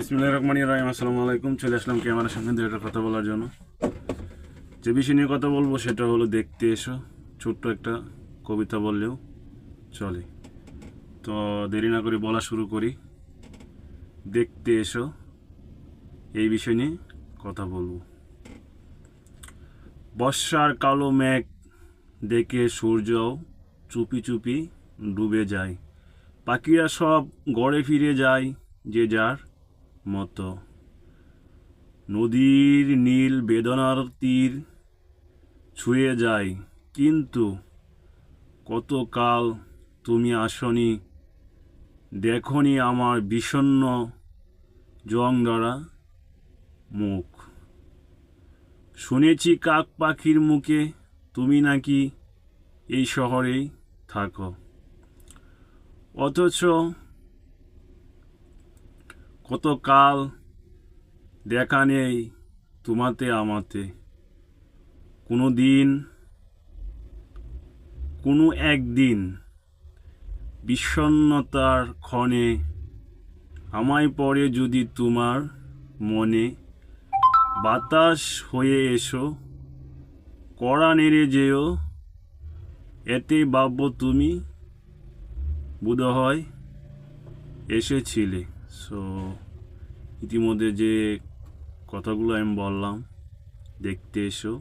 বিসমিল্লাহির রহমানির রহিম। আসসালামু আলাইকুম। চলে আসলাম ক্যামেরার সামনে দুটো কথা বলার জন্য। যে বিষয় নিয়ে কথা বলবো সেটা হলো দেখতে এসো। ছোট্ট একটা কবিতা বললেও চলে। তো দেরি না করে বলা শুরু করি। দেখতে এসো, এই বিষয় নিয়ে কথা বলবো। বর্ষার কালো মেঘ দেখে সূর্যও চুপি চুপি ডুবে যায়। পাখিরা সব গড়ে ফিরে যায় যে যার মতো। নদীর নীল বেদনার তীর ছুঁয়ে যায়, কিন্তু কতকাল তুমি আসনি, দেখনি আমার বিষণ্ণ জংধরা মুখ। শুনেছি কাক পাখির মুখে তুমি নাকি এই শহরেই থাকো, অথচ কতকাল দেখা নেই তোমাতে আমাতে। কোনো একদিন বিষণ্ণতার ক্ষণে আমায় পড়ে যদি তোমার মনে, বাতাস হয়ে এসো, কড়া নেড়ে যেও, এতে ভাববো তুমি বোধহয় এসেছিলে। সো ইতিমধ্যে যে কথাগুলো আমি বললাম, দেখতে এসো,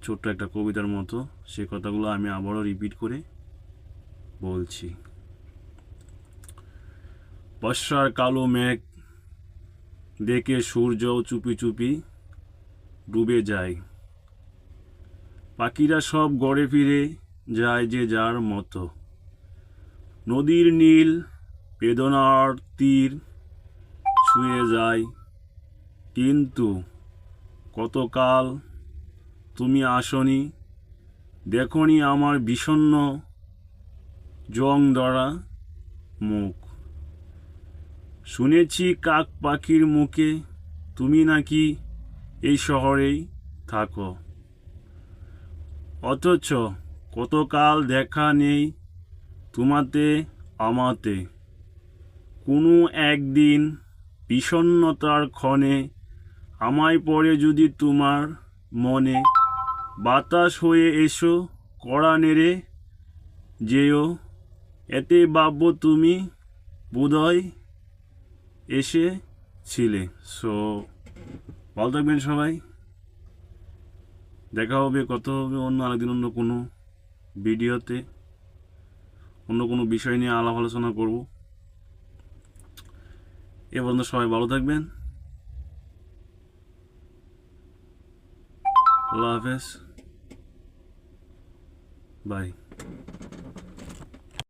ছোট্ট একটা কবিতার মতো, সেই কথাগুলো আমি আবারও রিপিট করে বলছি। বর্ষার কালো মেঘ দেখে সূর্যও চুপি চুপি ডুবে যায়। পাখিরা সব গড়ে ফিরে যায় যে যার মতো। নদীর নীল বেদনার তীর ছুঁয়ে যায়, কিন্তু কতকাল তুমি আসনি, দেখনি আমার বিষণ্ণ জংধরা মুখ। শুনেছি কাক পাখির মুখে তুমি নাকি এই শহরেই থাকো, অথচ কতকাল দেখা নেই তোমাতে আমাতে। কোনো একদিন বিষণ্ণতার ক্ষণে আমায় পড়ে যদি তোমার মনে, বাতাস হয়ে এসো, কড়া নেড়ে যেও, এতে ভাববো তুমি বোধহয় এসেছিলে। সো ভালো থাকবেন সবাই। দেখা হবে, কথা হবে অন্য আরেকদিন অন্য কোনো ভিডিওতে, অন্য কোনো বিষয় নিয়ে আলাপ আলোচনা করব। এ পর্যন্ত সবাই ভালো থাকবেন। আল্লাহ হাফেজ, বাই।